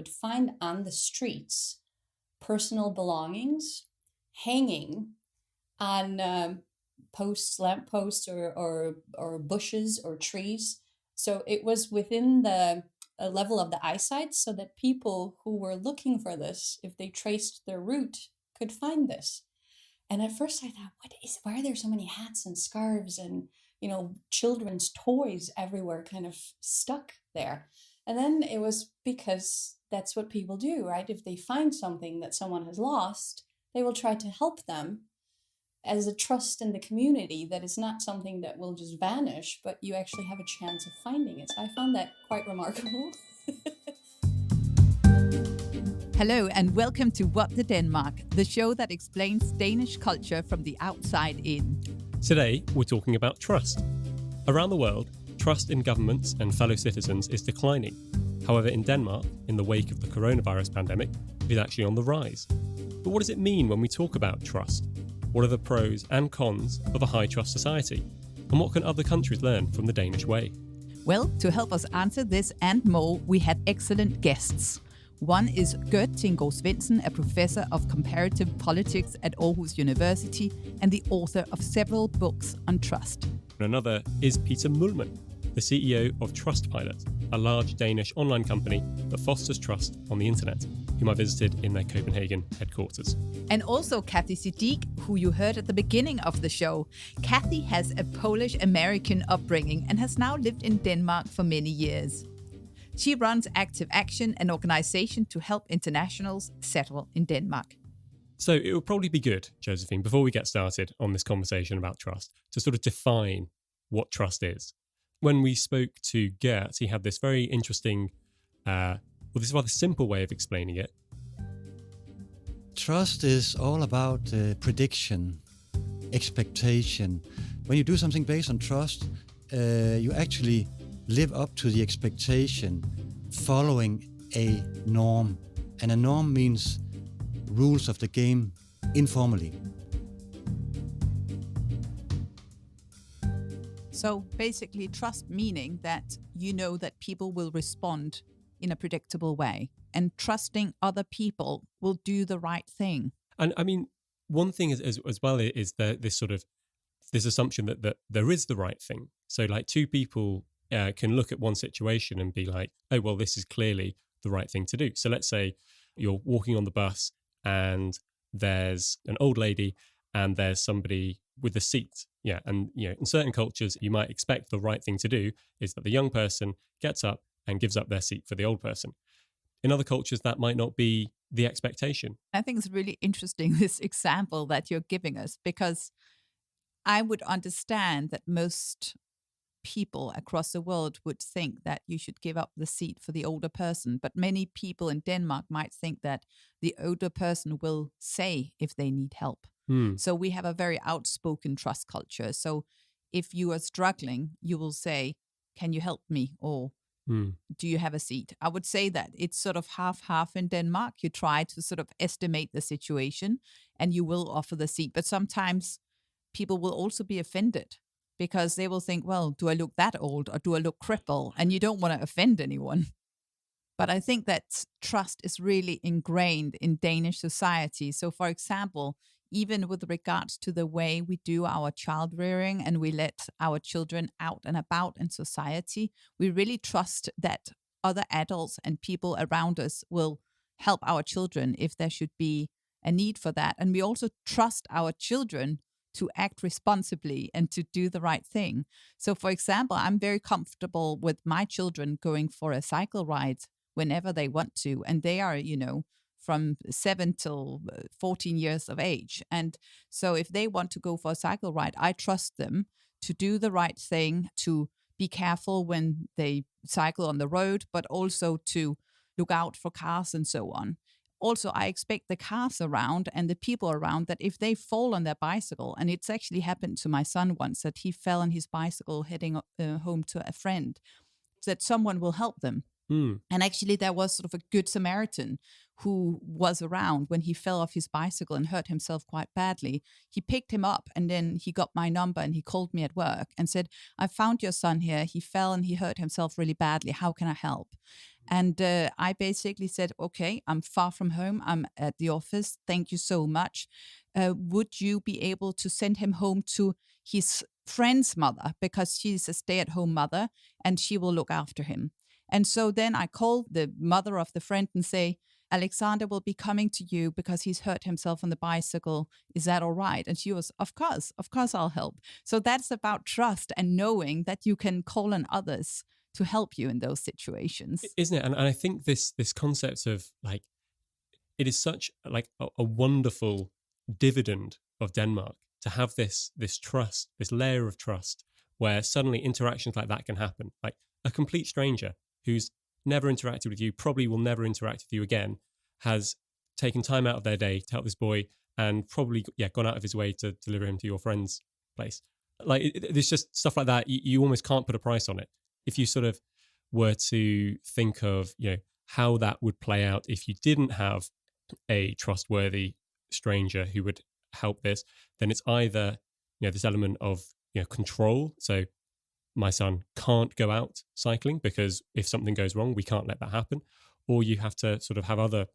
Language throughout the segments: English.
would find on the streets personal belongings hanging on lampposts or bushes or trees. So it was within the level of the eyesight, so that people who were looking for this, if they traced their route, could find this. And at first I thought, why are there so many hats and scarves and, children's toys everywhere kind of stuck there? And then it was because that's what people do, right? If they find something that someone has lost, they will try to help them as a trust in the community that it's not something that will just vanish, but you actually have a chance of finding it. So I found that quite remarkable. Hello and welcome to What the Denmark, the show that explains Danish culture from the outside in. Today, we're talking about trust. Around the world, trust in governments and fellow citizens is declining. However, in Denmark, in the wake of the coronavirus pandemic, it is actually on the rise. But what does it mean when we talk about trust? What are the pros and cons of a high trust society? And what can other countries learn from the Danish way? Well, to help us answer this and more, we had excellent guests. One is Gert Tinggaard Svendsen, a professor of comparative politics at Aarhus University and the author of several books on trust. Another is Peter Muhlmann, the CEO of Trustpilot, a large Danish online company that fosters trust on the internet, whom I visited in their Copenhagen headquarters. And also Kathy Siddiq, who you heard at the beginning of the show. Kathy has a Polish-American upbringing and has now lived in Denmark for many years. She runs Active Action, an organization to help internationals settle in Denmark. So it would probably be good, Josephine, before we get started on this conversation about trust, to sort of define what trust is. When we spoke to Gert, he had this very interesting, this rather simple way of explaining it. Trust is all about prediction, expectation. When you do something based on trust, you actually live up to the expectation following a norm. And a norm means rules of the game informally. So basically trust meaning that you know that people will respond in a predictable way, and trusting other people will do the right thing. And I mean, one thing is, as well is this assumption that there is the right thing. So like two people can look at one situation and be like, oh, well, this is clearly the right thing to do. So let's say you're walking on the bus and there's an old lady and there's somebody with a seat. Yeah. And, in certain cultures, you might expect the right thing to do is that the young person gets up and gives up their seat for the old person. In other cultures, that might not be the expectation. I think it's really interesting, this example that you're giving us, because I would understand that most people across the world would think that you should give up the seat for the older person. But many people in Denmark might think that the older person will say if they need help. So we have a very outspoken trust culture. So if you are struggling, you will say, can you help me? Or do you have a seat? I would say that it's sort of half in Denmark. You try to sort of estimate the situation and you will offer the seat. But sometimes people will also be offended because they will think, well, do I look that old or do I look crippled? And you don't want to offend anyone. But I think that trust is really ingrained in Danish society. So for example, even with regards to the way we do our child rearing and we let our children out and about in society, we really trust that other adults and people around us will help our children if there should be a need for that. And we also trust our children to act responsibly and to do the right thing. So for example, I'm very comfortable with my children going for a cycle ride whenever they want to. And they are, from 7 till 14 years of age. And so if they want to go for a cycle ride, I trust them to do the right thing, to be careful when they cycle on the road, but also to look out for cars and so on. Also, I expect the cars around and the people around that if they fall on their bicycle, and it's actually happened to my son once, that he fell on his bicycle heading home to a friend, that someone will help them. And actually there was sort of a good Samaritan who was around when he fell off his bicycle and hurt himself quite badly. He picked him up and then he got my number and he called me at work and said, I found your son here. He fell and he hurt himself really badly. How can I help? And I basically said, okay, I'm far from home. I'm at the office. Thank you so much. Would you be able to send him home to his friend's mother, because she's a stay-at-home mother and she will look after him? And so then I called the mother of the friend and say, Alexander will be coming to you because he's hurt himself on the bicycle. Is that all right? And she was, of course, I'll help. So that's about trust and knowing that you can call on others to help you in those situations. Isn't it? And I think this concept of like, it is such like a wonderful dividend of Denmark to have this trust, this layer of trust, where suddenly interactions like that can happen. Like a complete stranger who's never interacted with you, probably will never interact with you again, has taken time out of their day to help this boy and probably gone out of his way to deliver him to your friend's place. Like there's just stuff like that. You almost can't put a price on it. If you sort of were to think of, how that would play out if you didn't have a trustworthy stranger who would help this, then it's either, this element of, control. So my son can't go out cycling because if something goes wrong, we can't let that happen. Or you have to sort of have other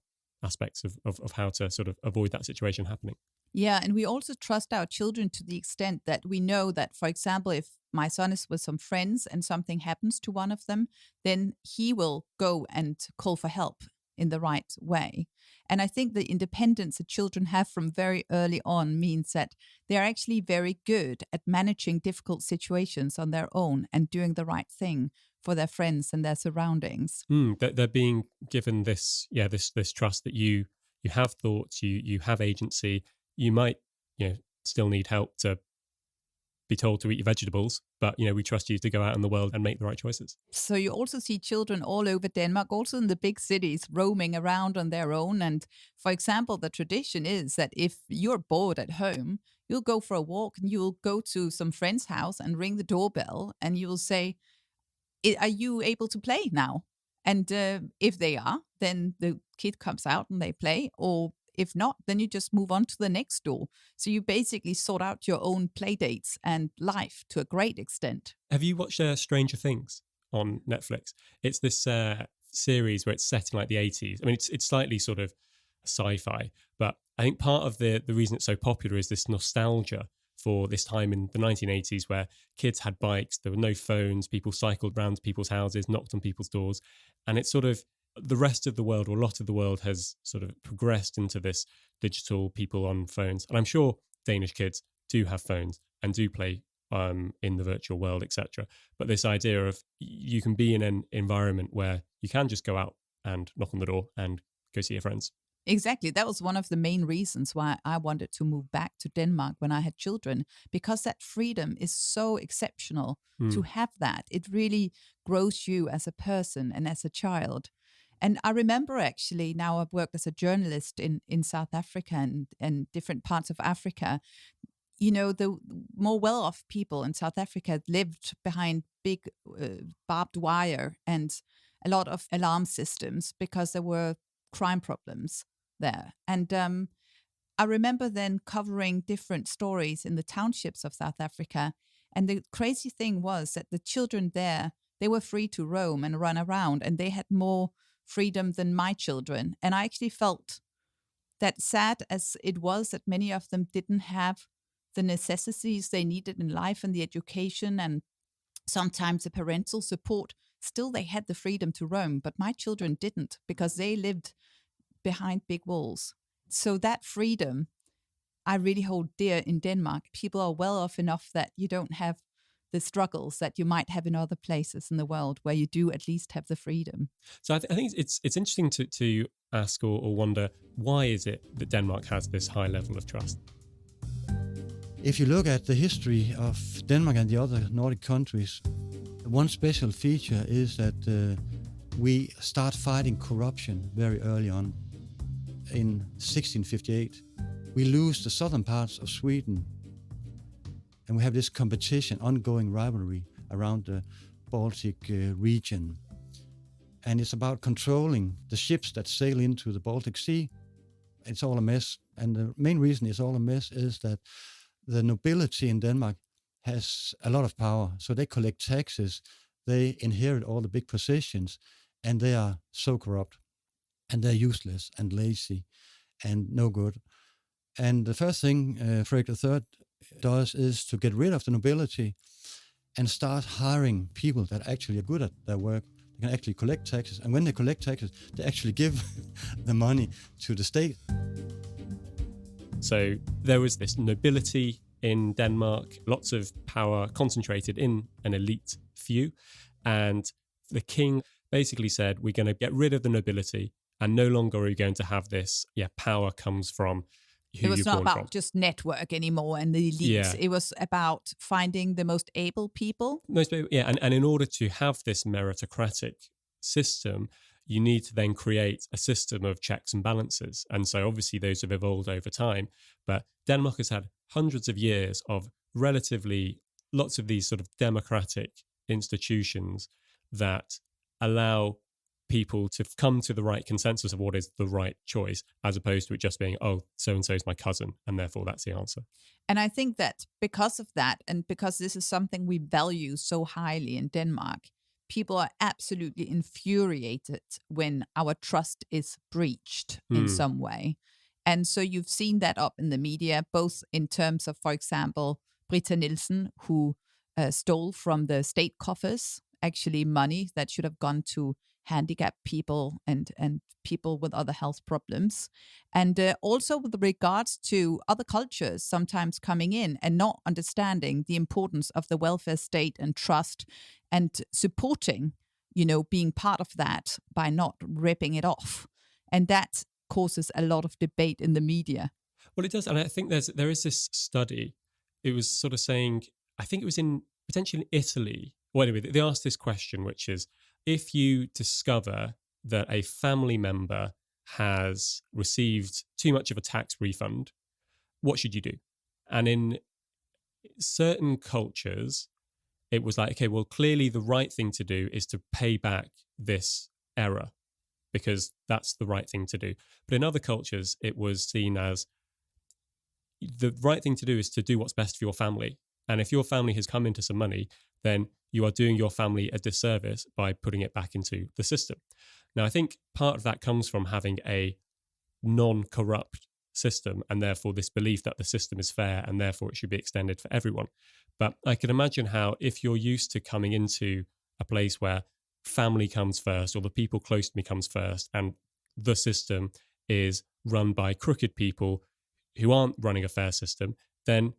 aspects of how to sort of avoid that situation happening. Yeah, and we also trust our children to the extent that we know that, for example, if my son is with some friends and something happens to one of them, then he will go and call for help in the right way. And I think the independence that children have from very early on means that they're actually very good at managing difficult situations on their own and doing the right thing for their friends and their surroundings. They're being given this trust that you have thoughts, you have agency. You might, still need help to be told to eat your vegetables, but, we trust you to go out in the world and make the right choices. So you also see children all over Denmark, also in the big cities, roaming around on their own. And for example, the tradition is that if you're bored at home, you'll go for a walk and you'll go to some friend's house and ring the doorbell and you will say, are you able to play now? And if they are, then the kid comes out and they play, or if not, then you just move on to the next door. So you basically sort out your own play dates and life to a great extent. Have you watched Stranger Things on Netflix? It's this series where it's set in like the 80s. I mean, it's slightly sort of sci-fi, but I think part of the reason it's so popular is this nostalgia for this time in the 1980s where kids had bikes, there were no phones, people cycled around people's houses, knocked on people's doors. And it's sort of the rest of the world, or a lot of the world, has sort of progressed into this digital people on phones. And I'm sure Danish kids do have phones and do play in the virtual world, etc. But this idea of you can be in an environment where you can just go out and knock on the door and go see your friends. Exactly. That was one of the main reasons why I wanted to move back to Denmark when I had children, because that freedom is so exceptional to have that. It really grows you as a person and as a child. And I remember actually, now I've worked as a journalist in South Africa and different parts of Africa. The more well-off people in South Africa lived behind big barbed wire and a lot of alarm systems because there were crime problems there. And I remember then covering different stories in the townships of South Africa. And the crazy thing was that the children there, they were free to roam and run around, and they had more freedom than my children. And I actually felt that, sad as it was that many of them didn't have the necessities they needed in life and the education and sometimes the parental support, still they had the freedom to roam. But my children didn't, because they lived behind big walls. So that freedom I really hold dear in Denmark. People are well off enough that you don't have the struggles that you might have in other places in the world where you do at least have the freedom. So I think it's interesting to ask or wonder, why is it that Denmark has this high level of trust? If you look at the history of Denmark and the other Nordic countries, one special feature is that we start fighting corruption very early on. In 1658, we lose the southern parts of Sweden, and we have this competition, ongoing rivalry around the Baltic region. and it's about controlling the ships that sail into the Baltic Sea. It's all a mess. And the main reason it's all a mess is that the nobility in Denmark has a lot of power. So they collect taxes, they inherit all the big positions, and they are so corrupt. And they're useless and lazy and no good. And the first thing Frederik III does is to get rid of the nobility and start hiring people that actually are good at their work. They can actually collect taxes. And when they collect taxes, they actually give the money to the state. So there was this nobility in Denmark, lots of power concentrated in an elite few. And the king basically said, we're going to get rid of the nobility and no longer are we going to have this, power comes from who it was you're not born about from. just network anymore and the elites. Yeah. It was about finding the most able people. And in order to have this meritocratic system, you need to then create a system of checks and balances. And so obviously those have evolved over time. But Denmark has had hundreds of years of relatively lots of these sort of democratic institutions that allow people to come to the right consensus of what is the right choice, as opposed to it just being, oh, so-and-so is my cousin, and therefore that's the answer. And I think that because of that, and because this is something we value so highly in Denmark, people are absolutely infuriated when our trust is breached in some way. And so you've seen that up in the media, both in terms of, for example, Britta Nielsen, who stole from the state coffers, actually money that should have gone to handicapped people and people with other health problems. And also with regards to other cultures sometimes coming in and not understanding the importance of the welfare state and trust and supporting, being part of that by not ripping it off. And that causes a lot of debate in the media. Well, it does. And I think there is this study. It was sort of saying, I think it was potentially in Italy. Well, anyway, they asked this question, which is, if you discover that a family member has received too much of a tax refund, what should you do? And in certain cultures, it was like, okay, well, clearly the right thing to do is to pay back this error because that's the right thing to do. But in other cultures, it was seen as the right thing to do is to do what's best for your family. And if your family has come into some money, then you are doing your family a disservice by putting it back into the system. Now, I think part of that comes from having a non-corrupt system and therefore this belief that the system is fair and therefore it should be extended for everyone. But I can imagine how if you're used to coming into a place where family comes first or the people close to me comes first and the system is run by crooked people who aren't running a fair system, then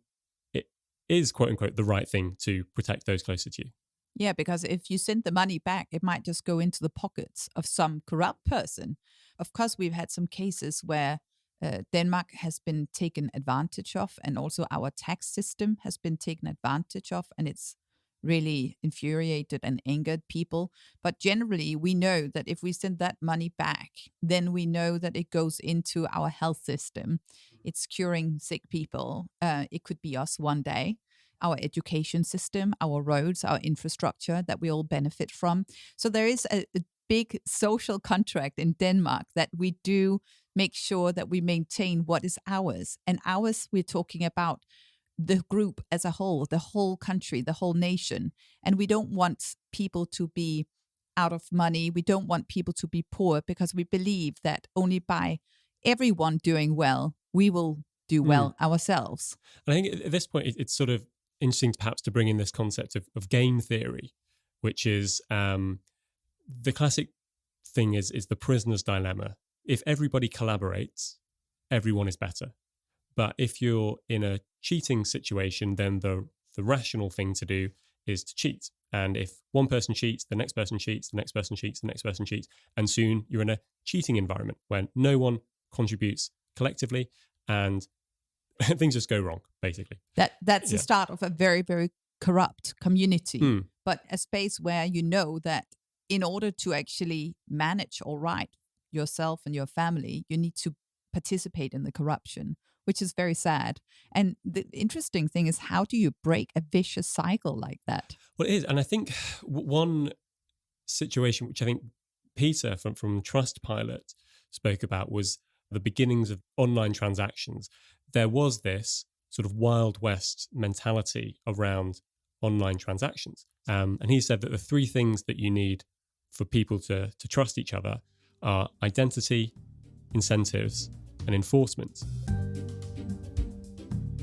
it is, quote unquote, the right thing to protect those closer to you. Yeah, because if you send the money back, it might just go into the pockets of some corrupt person. Of course, we've had some cases where Denmark has been taken advantage of, and also our tax system has been taken advantage of, and it's really infuriated and angered people. But generally, we know that if we send that money back, then we know that it goes into our health system. It's curing sick people. It could be us one day. Our education system, our roads, our infrastructure that we all benefit from. So there is a big social contract in Denmark that we do make sure that we maintain what is ours. And ours, we're talking about the group as a whole, the whole country, the whole nation. And we don't want people to be out of money. We don't want people to be poor because we believe that only by everyone doing well, we will do well ourselves. And I think at this point, it's sort of interesting perhaps to bring in this concept of game theory, which is the classic thing is the prisoner's dilemma. If everybody collaborates, everyone is better. But if you're in a cheating situation, then the rational thing to do is to cheat. And if one person cheats, the next person cheats, the next person cheats, the next person cheats. And soon you're in a cheating environment where no one contributes collectively and things just go wrong, basically. That's the start of a very, very corrupt community. But a space where you know that in order to actually manage all right yourself and your family, you need to participate in the corruption, which is very sad. And the interesting thing is, how do you break a vicious cycle like that? Well, it is. And I think one situation which I think Peter from Trustpilot spoke about was the beginnings of online transactions. There was this sort of Wild West mentality around online transactions. And he said that the three things that you need for people to trust each other are identity, incentives, and enforcement.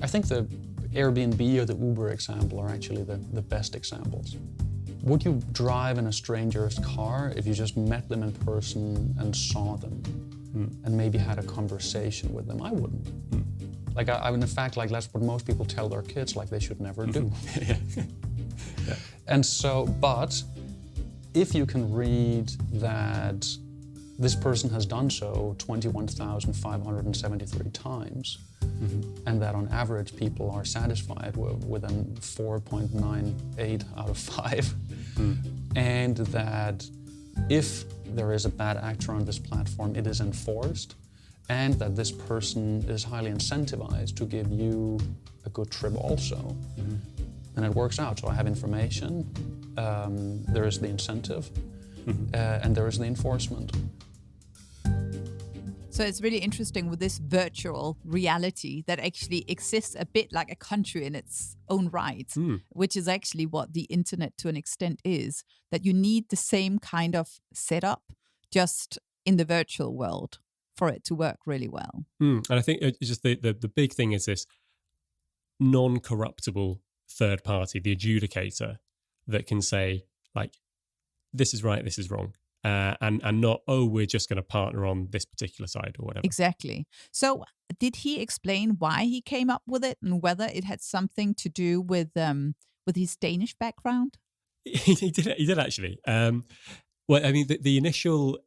I think the Airbnb or the Uber example are actually the best examples. Would you drive in a stranger's car if you just met them in person and saw them and maybe had a conversation with them? I wouldn't. Like, I in fact, like, that's what most people tell their kids, like, they should never do. Yeah. And so, but if you can read that this person has done so 21,573 times, and that on average people are satisfied with a 4.98 out of 5, and that if there is a bad actor on this platform, it is enforced, and that this person is highly incentivized to give you a good trip also, and it works out. So I have information, there is the incentive, and there is the enforcement. So it's really interesting with this virtual reality that actually exists a bit like a country in its own right, which is actually what the internet to an extent is, that you need the same kind of setup just in the virtual world for it to work really well. And I think it's just the big thing is this non-corruptible third party, the adjudicator, that can say, like, this is right, this is wrong. And not, oh, we're just going to partner on this particular side or whatever. Exactly. So did he explain why he came up with it and whether it had something to do with his Danish background? He did actually. Well, I mean, the initial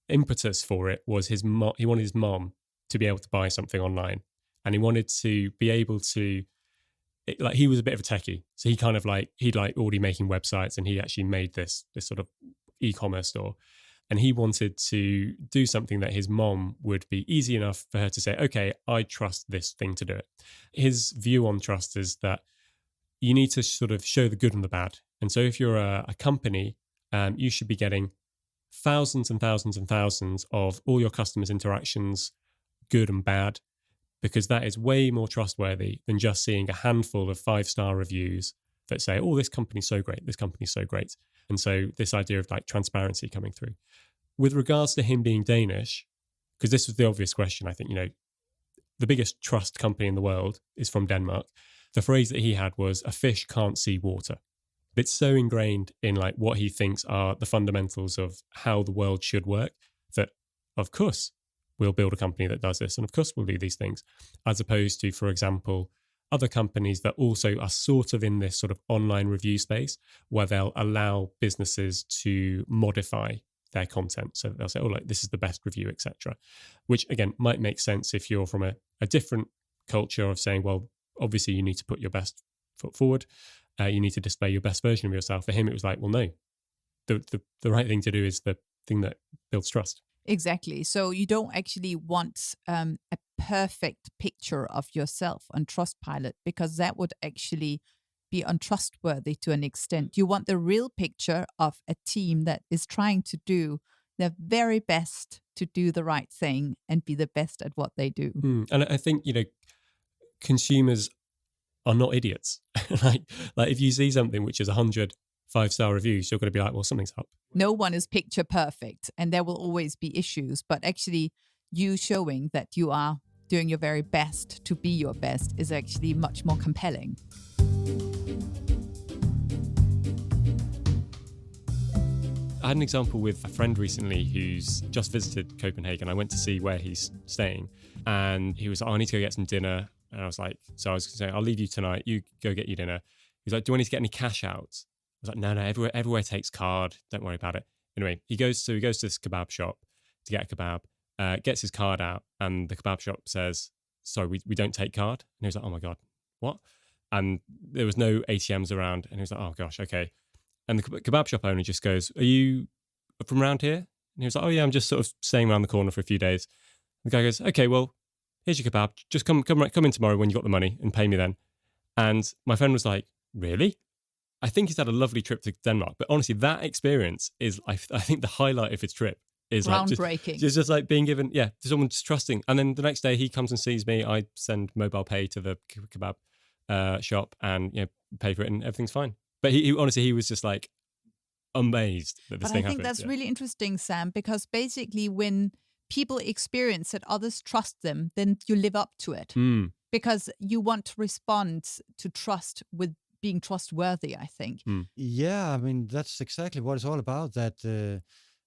impetus for it was he wanted his mom to be able to buy something online, and he wanted to be able to, like, he was a bit of a techie, so he'd already making websites, and he actually made this sort of e-commerce store, and he wanted to do something that his mom would be easy enough for her to say, okay, I trust this thing to do it. His view on trust is that you need to sort of show the good and the bad. And so if you're a company, you should be getting thousands and thousands and thousands of all your customers' interactions, good and bad, because that is way more trustworthy than just seeing a handful of 5-star reviews that say, oh, this company's so great, this company's so great. And so this idea of, like, transparency coming through. With regards to him being Danish, because this was the obvious question, I think, the biggest trust company in the world is from Denmark. The phrase that he had was, a fish can't see water. It's so ingrained in, like, what he thinks are the fundamentals of how the world should work that, of course, we'll build a company that does this. And of course, we'll do these things, as opposed to, for example, other companies that also are sort of in this sort of online review space where they'll allow businesses to modify their content. So they'll say, oh, like, this is the best review, etc. Which, again, might make sense if you're from a different culture of saying, well, obviously you need to put your best foot forward. You need to display your best version of yourself. For him, it was like, well, no, the right thing to do is the thing that builds trust. Exactly. So you don't actually want a perfect picture of yourself on Trustpilot, because that would actually be untrustworthy to an extent. You want the real picture of a team that is trying to do their very best to do the right thing and be the best at what they do. And I think, consumers are not idiots. like if you see something which is 100 5-star reviews, you're going to be like, well, something's up. No one is picture perfect, and there will always be issues, but actually you showing that you are doing your very best to be your best is actually much more compelling. I had an example with a friend recently who's just visited Copenhagen. I went to see where he's staying, and he was like, oh, I need to go get some dinner. And I was like, so I was saying, I'll leave you tonight. You go get your dinner. He's like, do I need to get any cash out? I was like, no, everywhere takes card. Don't worry about it. Anyway, he goes to this kebab shop to get a kebab, gets his card out, and the kebab shop says, sorry, we don't take card. And he was like, oh my God, what? And there was no ATMs around. And he was like, oh gosh, okay. And the kebab shop owner just goes, are you from around here? And he was like, oh yeah, I'm just sort of staying around the corner for a few days. The guy goes, okay, well, here's your kebab. Just come in tomorrow when you got the money and pay me then. And my friend was like, really? I think he's had a lovely trip to Denmark, but honestly, that experience is, I think, the highlight of his trip is like Groundbreaking. just like being given, someone just trusting. And then the next day he comes and sees me. I send mobile pay to the kebab shop and pay for it, and everything's fine. But he honestly, he was just like amazed that this thing happened. I think that's really interesting, Sam, because basically when people experience that others trust them, then you live up to it because you want to respond to trust with being trustworthy, I think. Yeah, I mean, that's exactly what it's all about, that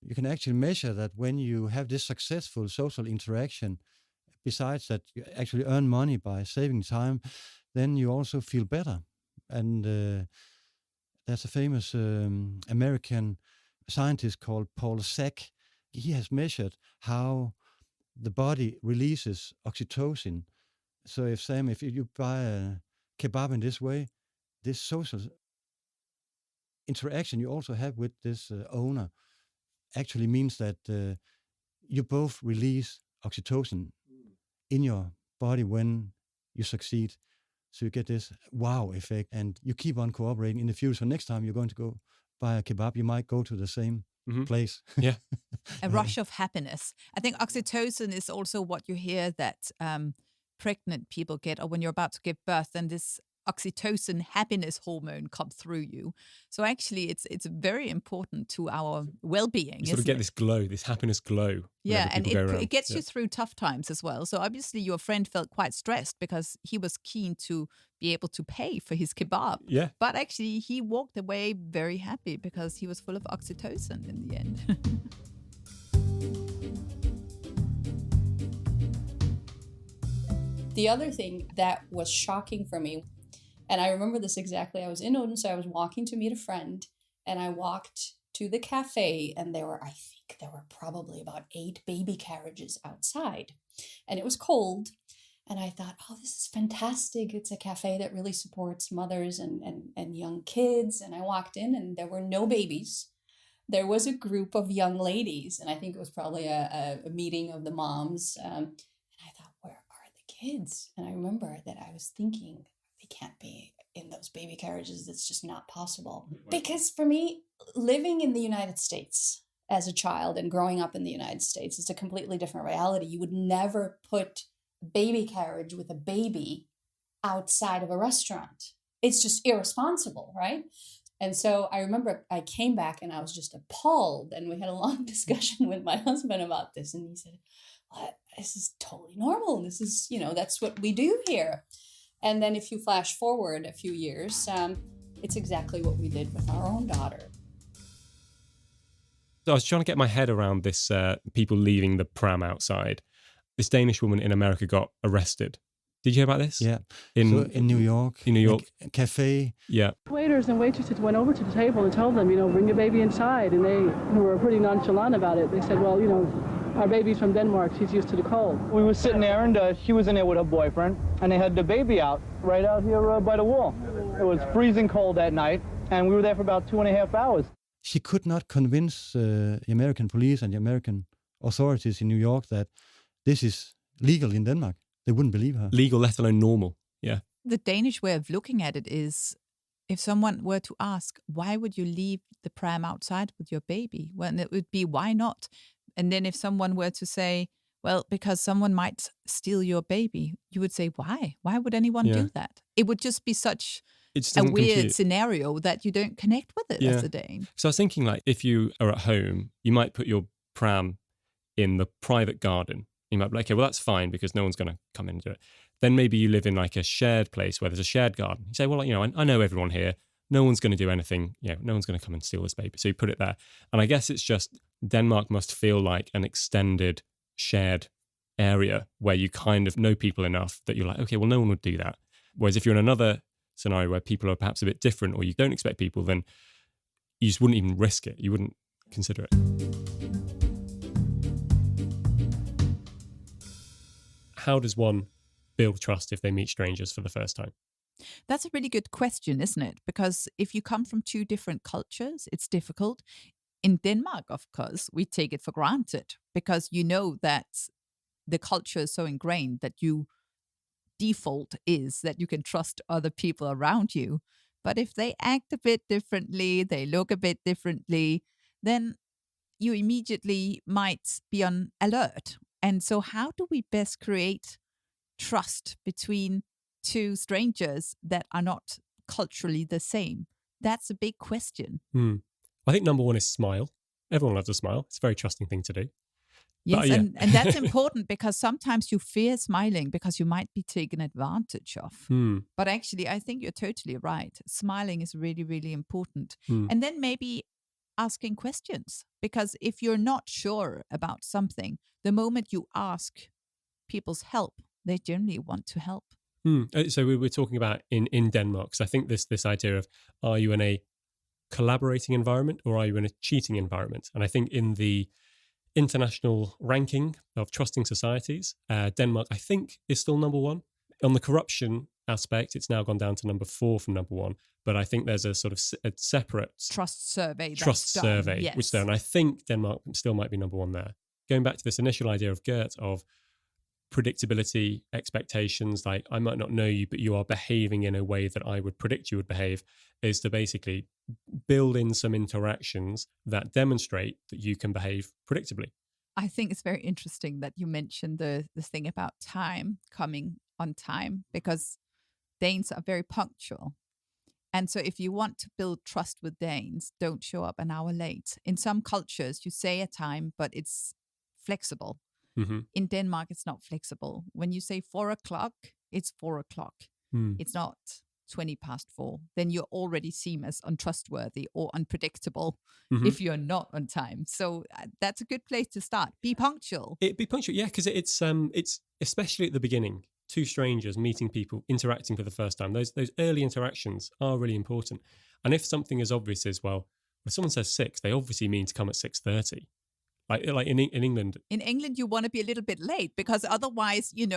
you can actually measure that when you have this successful social interaction, besides that you actually earn money by saving time, then you also feel better. And there's a famous American scientist called Paul Sack. He has measured how the body releases oxytocin. So if you buy a kebab in this way, this social interaction you also have with this owner actually means that you both release oxytocin in your body when you succeed. So you get this wow effect, and you keep on cooperating in the future. So next time you're going to go buy a kebab, you might go to the same place. Yeah. A rush of happiness. I think oxytocin is also what you hear that pregnant people get, or when you're about to give birth, then this oxytocin happiness hormone comes through you. So actually it's very important to our well-being. You sort of get this glow, this happiness glow. Yeah, and it gets you through tough times as well. So obviously your friend felt quite stressed because he was keen to be able to pay for his kebab. Yeah. But actually he walked away very happy because he was full of oxytocin in the end. The other thing that was shocking for me, and I remember this exactly, I was in Odense, I was walking to meet a friend, and I walked to the cafe, and I think there were probably about 8 baby carriages outside. And it was cold, and I thought, oh, this is fantastic. It's a cafe that really supports mothers and young kids. And I walked in, and there were no babies. There was a group of young ladies, and I think it was probably a meeting of the moms. And I thought, where are the kids? And I remember that I was thinking, they can't be in those baby carriages. That's just not possible. Because for me, living in the United States as a child and growing up in the United States is a completely different reality. You would never put a baby carriage with a baby outside of a restaurant. It's just irresponsible, right? And so I remember I came back and I was just appalled. And we had a long discussion with my husband about this. And he said, what? This is totally normal. This is, that's what we do here. And then if you flash forward a few years, it's exactly what we did with our own daughter. So I was trying to get my head around this, people leaving the pram outside. This Danish woman in America got arrested. Did you hear about this? Yeah. In New York. In New York. A cafe. Yeah. Waiters and waitresses went over to the table and told them, bring your baby inside. And they were pretty nonchalant about it. They said, well, our baby's from Denmark. She's used to the cold. We were sitting there, and she was in there with her boyfriend, and they had the baby out right out here by the wall. It was freezing cold that night, and we were there for about 2.5 hours. She could not convince the American police and the American authorities in New York that this is legal in Denmark. They wouldn't believe her. Legal, let alone normal. Yeah. The Danish way of looking at it is, if someone were to ask, why would you leave the pram outside with your baby? Well, it would be, why not? And then if someone were to say, well, because someone might steal your baby, you would say, why? Why would anyone do that? It would just be such a weird scenario that you don't connect with it as a Dane. So I was thinking, like, if you are at home, you might put your pram in the private garden. You might be like, okay, well, that's fine because no one's going to come in and do it. Then maybe you live in like a shared place where there's a shared garden. You say, well, I know everyone here. No one's going to do anything. No one's going to come and steal this baby. So you put it there. And I guess it's just Denmark must feel like an extended shared area where you kind of know people enough that you're like, okay, well, no one would do that. Whereas if you're in another scenario where people are perhaps a bit different or you don't expect people, then you just wouldn't even risk it. You wouldn't consider it. How does one build trust if they meet strangers for the first time? That's a really good question, isn't it? Because if you come from 2 different cultures, it's difficult. In Denmark, of course, we take it for granted because you know that the culture is so ingrained that you default is that you can trust other people around you. But if they act a bit differently, they look a bit differently, then you immediately might be on alert. And so how do we best create trust between two strangers that are not culturally the same? That's a big question. I think number one is smile. Everyone loves a smile. It's a very trusting thing to do. Yes, yeah. and that's important because sometimes you fear smiling because you might be taken advantage of. But actually, I think you're totally right. Smiling is really, really important. And then maybe asking questions, because if you're not sure about something, the moment you ask people's help, they generally want to help. So we were talking about in Denmark. So I think this idea of, are you in a collaborating environment or are you in a cheating environment? And I think in the international ranking of trusting societies, Denmark, I think, is still number one. On the corruption aspect, it's now gone down to number 4 from number 1. But I think there's a sort of a separate trust survey, yes. Which done. I think Denmark still might be number 1 there. Going back to this initial idea of Gert of predictability, expectations, like I might not know you, but you are behaving in a way that I would predict you would behave, is to basically build in some interactions that demonstrate that you can behave predictably. I think it's very interesting that you mentioned the thing about time, coming on time, because Danes are very punctual. And so if you want to build trust with Danes, don't show up an hour late. In some cultures, you say a time, but it's flexible. Mm-hmm. In Denmark, it's not flexible. When you say 4 o'clock, it's 4 o'clock. It's not 20 past 4. Then you already seem as untrustworthy or unpredictable if you're not on time. So that's a good place to start. Be punctual. Be punctual, yeah, because it's especially at the beginning, 2 strangers meeting people, interacting for the first time. Those early interactions are really important. And if something as obvious as, well, when someone says 6, they obviously mean to come at 6:30. Like in England. In England, you want to be a little bit late because otherwise, you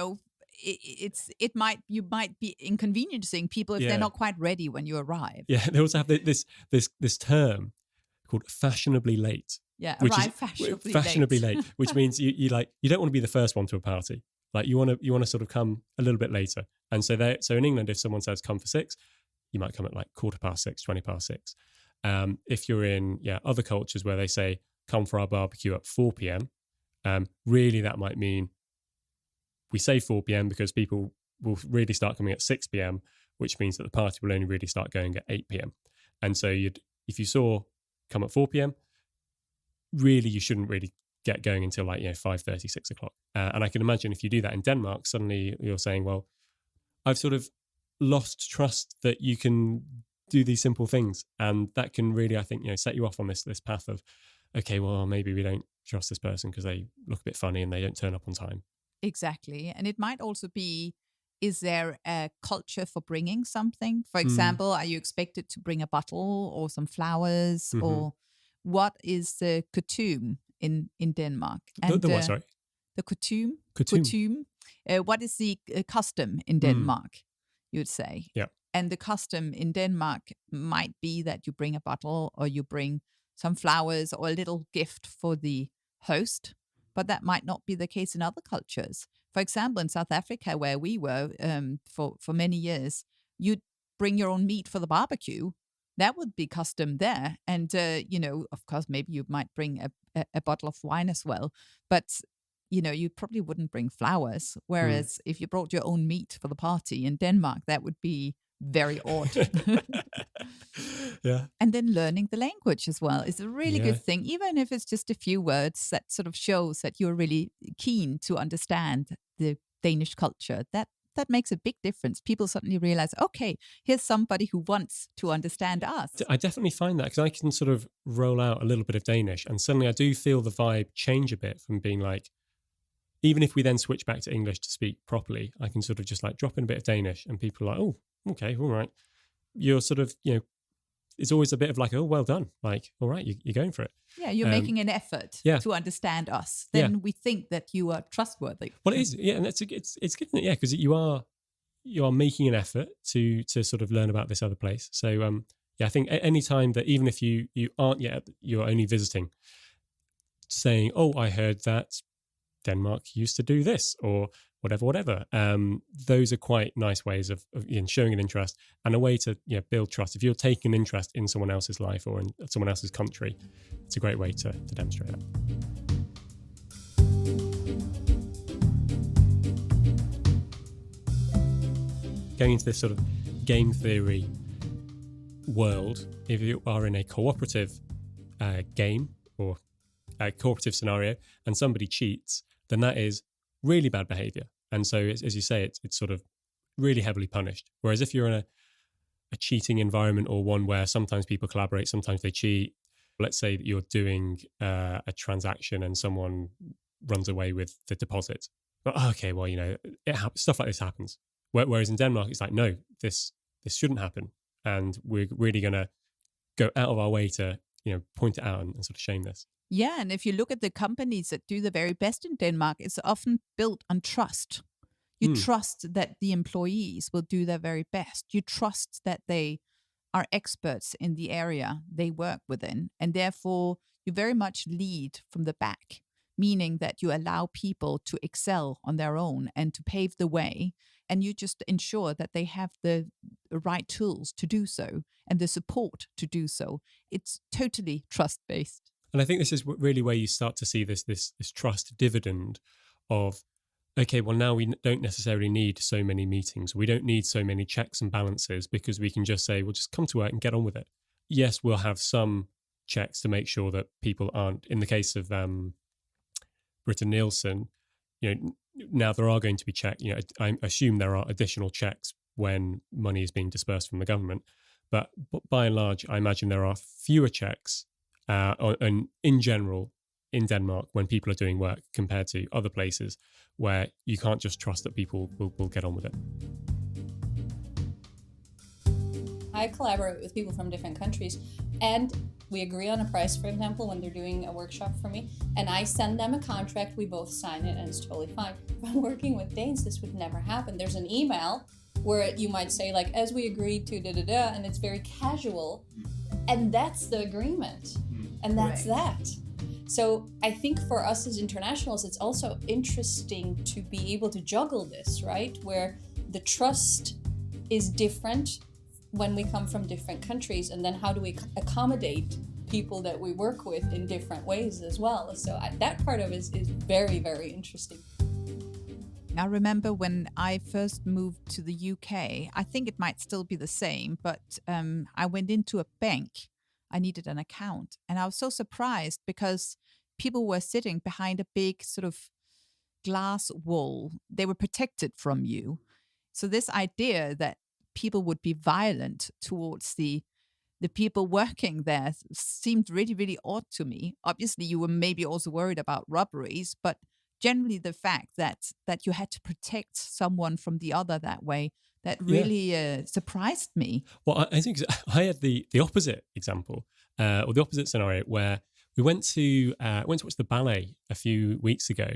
might be inconveniencing people if they're not quite ready when you arrive. Yeah, they also have this term called fashionably late. Yeah, which arrive is fashionably late, which means you don't want to be the first one to a party. Like you want to sort of come a little bit later. And so in England, if someone says come for 6, you might come at like 6:15, 20 past 6. If you're in other cultures where they say come for our barbecue at 4 p.m. Really, that might mean we say 4 p.m. because people will really start coming at 6 p.m., which means that the party will only really start going at 8 p.m. And so if you saw come at 4 p.m., really you shouldn't really get going until 5:30, 6 o'clock. And I can imagine if you do that in Denmark, suddenly you're saying, well, I've sort of lost trust that you can do these simple things. And that can really, I think, set you off on this path of, okay, well, maybe we don't trust this person because they look a bit funny and they don't turn up on time. Exactly. And it might also be, is there a culture for bringing something? For example, are you expected to bring a bottle or some flowers? Or what is the coutume in Denmark? And the what, sorry? The coutume. Coutume. What is the custom in Denmark, you would say? Yeah. And the custom in Denmark might be that you bring a bottle or you bring some flowers or a little gift for the host, but that might not be the case in other cultures. For example, in South Africa, where we were for many years, you'd bring your own meat for the barbecue. That would be custom there. And, of course, maybe you might bring a bottle of wine as well. But, you probably wouldn't bring flowers. Whereas if you brought your own meat for the party in Denmark, that would be very odd. Yeah. And then learning the language as well is a really good thing, even if it's just a few words. That sort of shows that you're really keen to understand the Danish culture. That makes a big difference. People suddenly realize, okay, here's somebody who wants to understand us. I definitely find that because I can sort of roll out a little bit of Danish and suddenly I do feel the vibe change a bit from being like, even if we then switch back to English to speak properly, I can sort of just like drop in a bit of Danish and people are like, oh, okay, all right. You're sort of, it's always a bit of like, oh, well done. Like, all right, you're going for it. Yeah, you're making an effort to understand us. Then we think that you are trustworthy. Well, it is, and it's good, because you are making an effort to sort of learn about this other place. So, I think any time that even if you aren't yet, you're only visiting, saying, oh, I heard that Denmark used to do this, or whatever. Those are quite nice ways of showing an interest and a way to build trust. If you're taking an interest in someone else's life or in someone else's country, it's a great way to demonstrate that. Going into this sort of game theory world, if you are in a cooperative game or a cooperative scenario and somebody cheats, then that is really bad behavior. And so, as you say, it's sort of really heavily punished. Whereas if you're in a cheating environment, or one where sometimes people collaborate, sometimes they cheat. Let's say that you're doing a transaction and someone runs away with the deposit. Okay, well, stuff like this happens. Whereas in Denmark, it's like, no, this shouldn't happen. And we're really going to go out of our way to, point it out and sort of shame this. Yeah, and if you look at the companies that do the very best in Denmark, it's often built on trust. You trust that the employees will do their very best. You trust that they are experts in the area they work within. And therefore, you very much lead from the back, meaning that you allow people to excel on their own and to pave the way. And you just ensure that they have the right tools to do so and the support to do so. It's totally trust-based. And I think this is really where you start to see this trust dividend of, okay, well, now we don't necessarily need so many meetings. We don't need so many checks and balances, because we can just say, well, just come to work and get on with it. Yes, we'll have some checks to make sure that people aren't, in the case of Britta Nielsen, now there are going to be checks. I assume there are additional checks when money is being dispersed from the government. But by and large, I imagine there are fewer checks and in general in Denmark when people are doing work compared to other places where you can't just trust that people will get on with it. I collaborate with people from different countries, and we agree on a price, for example, when they're doing a workshop for me, and I send them a contract, we both sign it, and it's totally fine. If I'm working with Danes, this would never happen. There's an email where you might say, like, as we agreed to, and it's very casual, and that's the agreement, and that's that. So I think for us as internationals, it's also interesting to be able to juggle this, right? Where the trust is different when we come from different countries, and then how do we accommodate people that we work with in different ways as well. So that part of it is very, very interesting. I remember when I first moved to the UK, I think it might still be the same, but I went into a bank. I needed an account, and I was so surprised because people were sitting behind a big sort of glass wall. They were protected from you. So this idea that people would be violent towards the people working there seemed really, really odd to me. Obviously, you were maybe also worried about robberies, but generally the fact that you had to protect someone from the other that way, that really surprised me. Well, I think I had the opposite example, or the opposite scenario, where we went to watch the ballet a few weeks ago,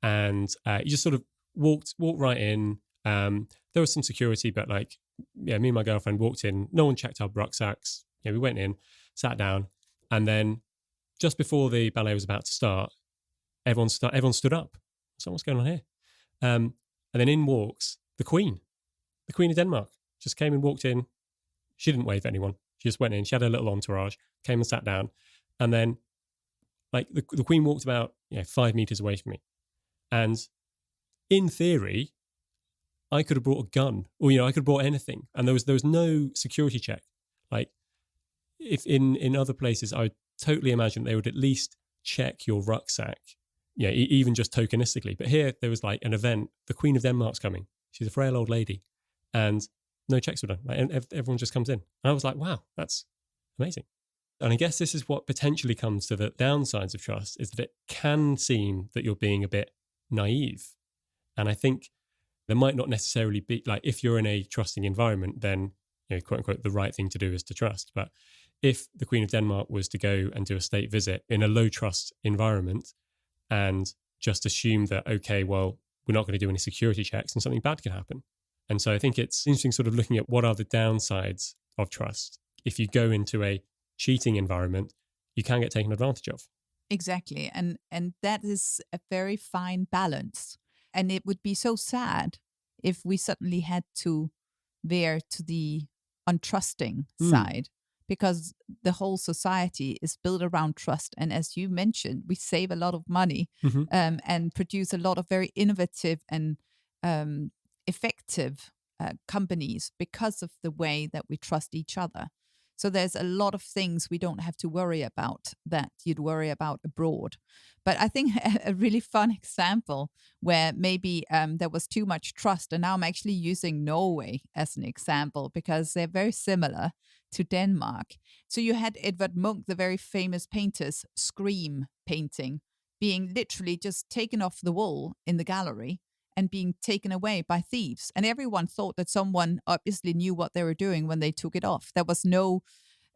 and you just sort of walked right in. There was some security, but me and my girlfriend walked in. No one checked our rucksacks. We went in, sat down, and then just before the ballet was about to start, everyone stood up. So what's going on here? And then in walks the Queen of Denmark. Just came and walked in. She didn't wave at anyone. She just went in. She had a little entourage, came and sat down, and then the Queen walked about 5 meters away from me. And in theory, I could have brought a gun, or I could have brought anything, and there was no security check. If in other places, I would totally imagine they would at least check your rucksack, even just tokenistically. But here there was an event. The Queen of Denmark's coming. She's a frail old lady, and no checks were done. And everyone just comes in. And I was like, wow, that's amazing. And I guess this is what potentially comes to the downsides of trust, is that it can seem that you're being a bit naive. And I think there might not necessarily be, if you're in a trusting environment, then, quote unquote, the right thing to do is to trust. But if the Queen of Denmark was to go and do a state visit in a low trust environment and just assume that, okay, well, we're not going to do any security checks and something bad could happen. And so I think it's interesting sort of looking at what are the downsides of trust. If you go into a cheating environment, you can get taken advantage of. Exactly. And that is a very fine balance. And it would be so sad if we suddenly had to veer to the untrusting side, because the whole society is built around trust. And as you mentioned, we save a lot of money and produce a lot of very innovative and effective companies because of the way that we trust each other. So there's a lot of things we don't have to worry about that you'd worry about abroad. But I think a really fun example where maybe there was too much trust, and now I'm actually using Norway as an example because they're very similar to Denmark. So you had Edvard Munch, the very famous painter's Scream painting, being literally just taken off the wall in the gallery and being taken away by thieves. And everyone thought that someone obviously knew what they were doing when they took it off. There was no,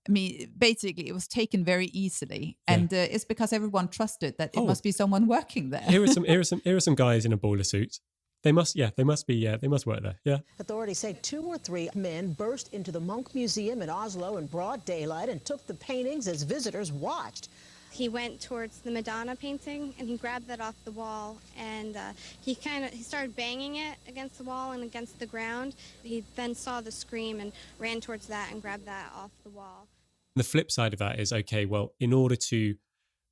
I mean, basically it was taken very easily. Yeah. And it's because everyone trusted that it must be someone working there. Here are some guys in a boiler suit. They must work there. Yeah. Authorities say 2 or 3 men burst into the Munch Museum in Oslo in broad daylight and took the paintings as visitors watched. He went towards the Madonna painting and he grabbed that off the wall, and he started banging it against the wall and against the ground. He then saw the Scream and ran towards that and grabbed that off the wall. The flip side of that is, okay, well, in order to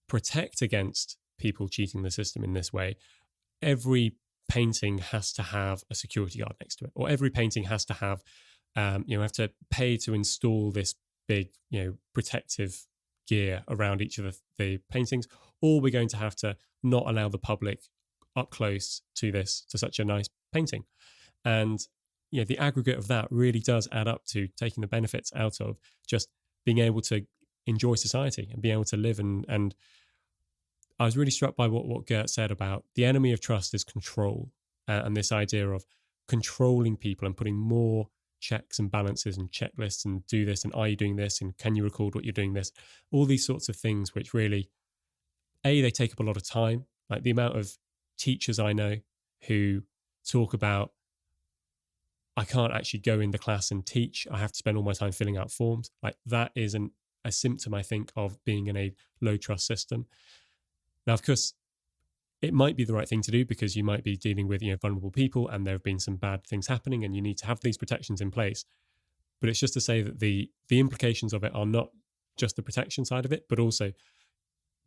protect against people cheating the system in this way, every painting has to have a security guard next to it, or every painting has to have, have to pay to install this big, protective gear around each of the paintings, or we're going to have to not allow the public up close to such a nice painting. And the aggregate of that really does add up to taking the benefits out of just being able to enjoy society and being able to live. And I was really struck by what Gert said about the enemy of trust is control, and this idea of controlling people and putting more checks and balances and checklists and do this and are you doing this and can you record what you're doing this, all these sorts of things which really, they take up a lot of time. Like the amount of teachers I know who talk about, I can't actually go in the class and teach, I have to spend all my time filling out forms. Like that is a symptom, I think, of being in a low trust system. Now, of course, it might be the right thing to do because you might be dealing with vulnerable people and there have been some bad things happening and you need to have these protections in place. But it's just to say that the implications of it are not just the protection side of it, but also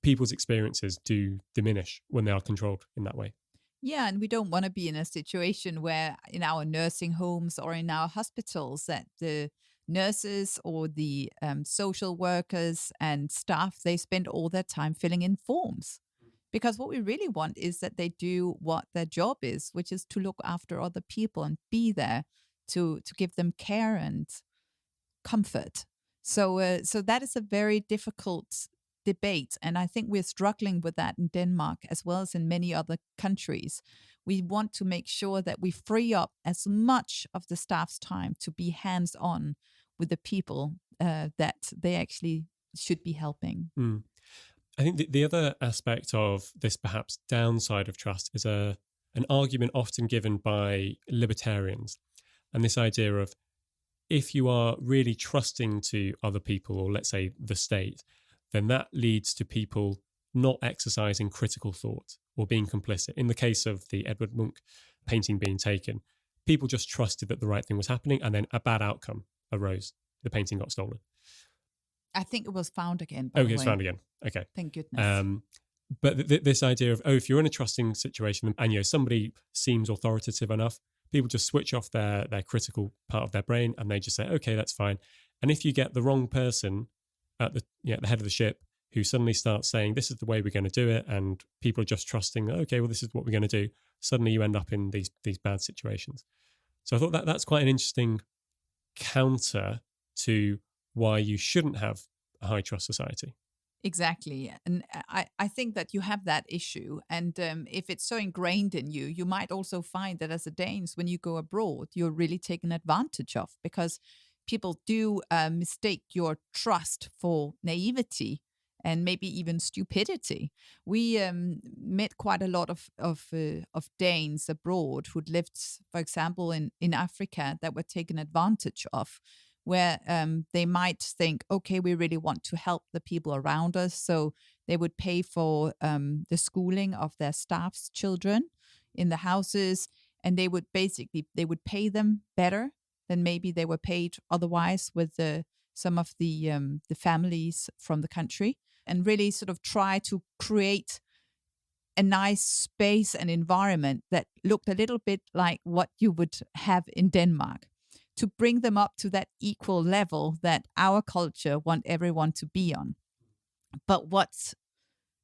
people's experiences do diminish when they are controlled in that way. Yeah, and we don't want to be in a situation where in our nursing homes or in our hospitals that the nurses or the social workers and staff, they spend all their time filling in forms. Because what we really want is that they do what their job is, which is to look after other people and be there to give them care and comfort. So that is a very difficult debate. And I think we're struggling with that in Denmark as well as in many other countries. We want to make sure that we free up as much of the staff's time to be hands-on with the people that they actually should be helping. I think the other aspect of this perhaps downside of trust is an argument often given by libertarians. And this idea of if you are really trusting to other people, or let's say the state, then that leads to people not exercising critical thought or being complicit. In the case of the Edvard Munch painting being taken, people just trusted that the right thing was happening and then a bad outcome arose. The painting got stolen. I think it was found again. By the way. It's found again. Okay. Thank goodness. But this idea of, if you're in a trusting situation and somebody seems authoritative enough, people just switch off their critical part of their brain and they just say, okay, that's fine. And if you get the wrong person at the head of the ship who suddenly starts saying, this is the way we're going to do it, and people are just trusting, okay, well, this is what we're going to do, suddenly you end up in these bad situations. So I thought that's quite an interesting counter to why you shouldn't have a high trust society. Exactly. And I think that you have that issue. And if it's so ingrained in you, you might also find that as a Danes, when you go abroad, you're really taken advantage of because people do mistake your trust for naivety and maybe even stupidity. We met quite a lot of Danes abroad who'd lived, for example, in Africa that were taken advantage of, where they might think, okay, we really want to help the people around us. So They would pay for the schooling of their staff's children in the houses, and they would pay them better than maybe they were paid otherwise with some of the families from the country, and really sort of try to create a nice space and environment that looked a little bit like what you would have in Denmark, to bring them up to that equal level that our culture want everyone to be on. But what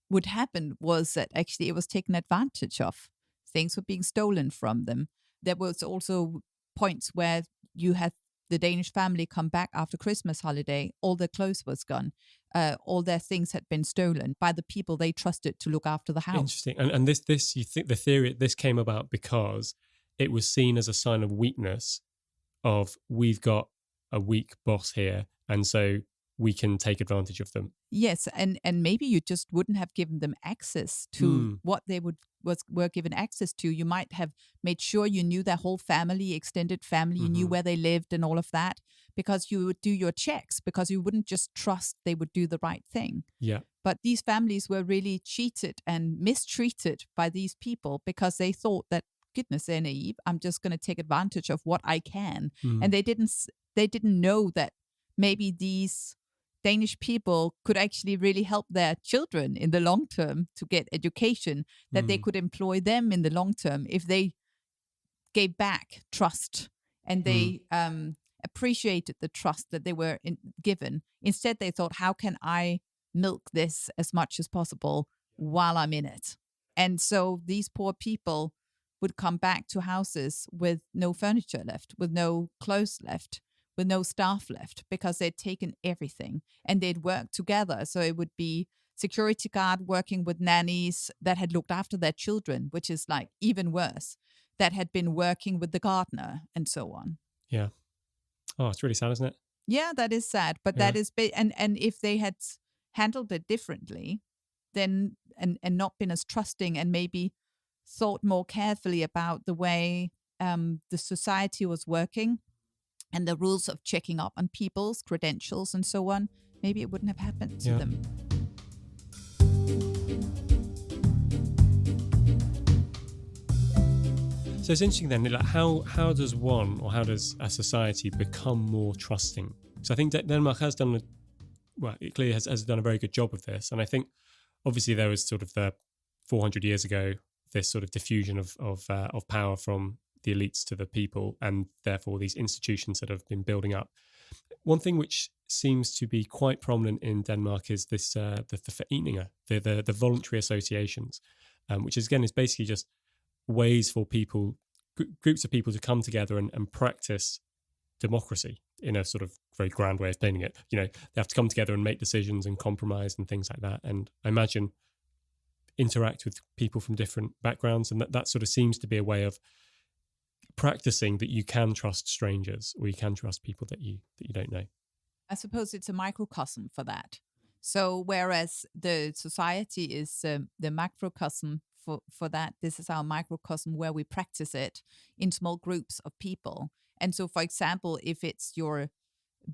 would happen was that actually it was taken advantage of. Things were being stolen from them. There was also points where you had the Danish family come back after Christmas holiday, all their clothes was gone. All their things had been stolen by the people they trusted to look after the house. Interesting. And this, you think the theory, this came about because it was seen as a sign of weakness of, we've got a weak boss here, and so we can take advantage of them. Yes, and maybe you just wouldn't have given them access to what they were given access to. You might have made sure you knew their whole family, extended family, you knew where they lived and all of that, because you would do your checks, because you wouldn't just trust they would do the right thing. Yeah. But these families were really cheated and mistreated by these people because they thought that, goodness, they're naive, I'm just going to take advantage of what I can. And they didn't know that maybe these Danish people could actually really help their children in the long term to get education, that they could employ them in the long term if they gave back trust and they appreciated the trust that they were given. Instead, they thought, how can I milk this as much as possible while I'm in it? And so these poor people would come back to houses with no furniture left, with no clothes left, with no staff left, because they'd taken everything and they'd worked together. So it would be security guard working with nannies that had looked after their children, which is like even worse, that had been working with the gardener and so on. Yeah. Oh, it's really sad, isn't it? Yeah, that is sad. But that is, and if they had handled it differently, then, and not been as trusting and maybe thought more carefully about the way the society was working, and the rules of checking up on people's credentials and so on, maybe it wouldn't have happened to them. So it's interesting then, like how does one, or how does a society become more trusting? So I think Denmark has done, it clearly has done a very good job of this. And I think obviously there was sort of the 400 years ago, this sort of diffusion of power from the elites to the people, and therefore these institutions that have been building up. One thing which seems to be quite prominent in Denmark is this the foreninger, the voluntary associations, which is basically just ways for people, groups of people to come together and practice democracy in a sort of very grand way of painting it. You know, they have to come together and make decisions and compromise and things like that. And I imagine interact with people from different backgrounds, and that sort of seems to be a way of practicing that you can trust strangers, or you can trust people that you don't know. I suppose it's a microcosm for that. So whereas the society is the macrocosm for that, this is our microcosm where we practice it in small groups of people. And so, for example, if it's your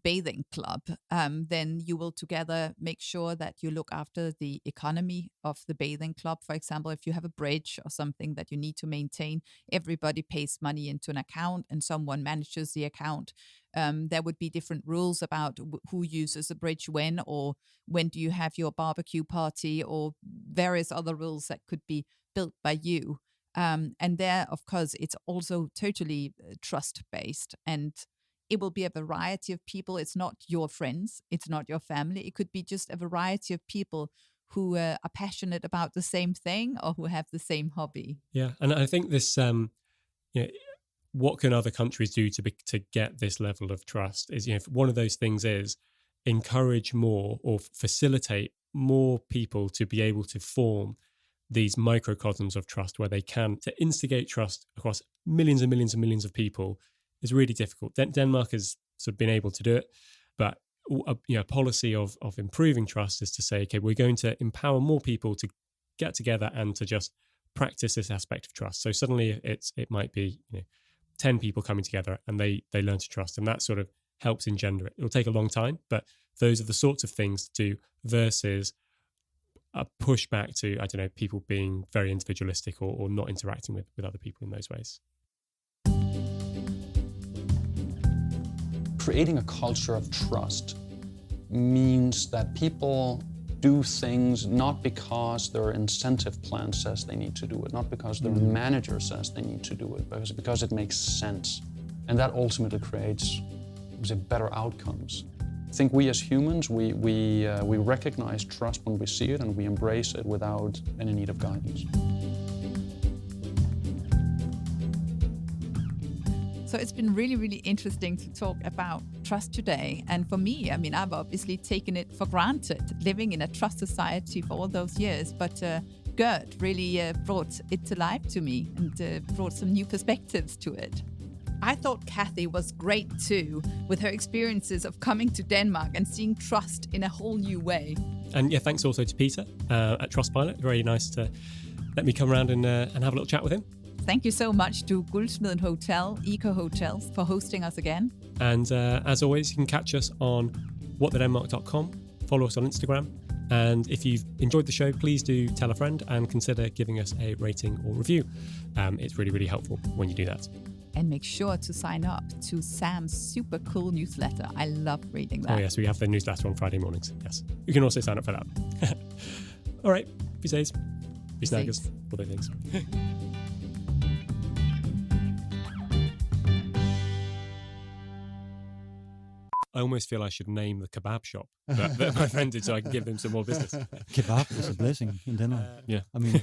bathing club, then you will together make sure that you look after the economy of the bathing club. For example, if you have a bridge or something that you need to maintain, everybody pays money into an account and someone manages the account. There would be different rules about who uses the bridge when, or when do you have your barbecue party, or various other rules that could be built by you. And there, of course, it's also totally trust-based, and it will be a variety of people. It's not your friends. It's not your family. It could be just a variety of people who are passionate about the same thing or who have the same hobby. Yeah, and I think this, what can other countries do to get this level of trust? Is, one of those things is encourage more or facilitate more people to be able to form these microcosms of trust, where they can, to instigate trust across millions and millions and millions of people is really difficult. Denmark has sort of been able to do it, but a policy of improving trust is to say, okay, we're going to empower more people to get together and to just practice this aspect of trust. So suddenly it might be 10 people coming together and they learn to trust, and that sort of helps engender it. It'll take a long time, but those are the sorts of things to do versus a pushback to, I don't know, people being very individualistic or not interacting with other people in those ways. Creating a culture of trust means that people do things not because their incentive plan says they need to do it, not because their manager says they need to do it, but because it makes sense. And that ultimately creates better outcomes. I think we as humans, we recognize trust when we see it, and we embrace it without any need of guidance. So it's been really, really interesting to talk about trust today. And for me, I mean, I've obviously taken it for granted, living in a trust society for all those years. But Gert really brought it to life to me and brought some new perspectives to it. I thought Kathy was great too, with her experiences of coming to Denmark and seeing trust in a whole new way. And yeah, thanks also to Peter at Trustpilot. Very nice to let me come around and have a little chat with him. Thank you so much to Guldsmeden Hotel, Eco Hotels, for hosting us again. And as always, you can catch us on whatthedenmark.com, follow us on Instagram. And if you've enjoyed the show, please do tell a friend and consider giving us a rating or review. It's really, really helpful when you do that. And make sure to sign up to Sam's super cool newsletter. I love reading that. Oh, yes, we have the newsletter on Friday mornings. Yes, you can also sign up for that. All right, peace days, peace snaggers, all those things. I almost feel I should name the kebab shop that my friend did so I can give them some more business. Kebab is a blessing in Denmark. Yeah. I mean,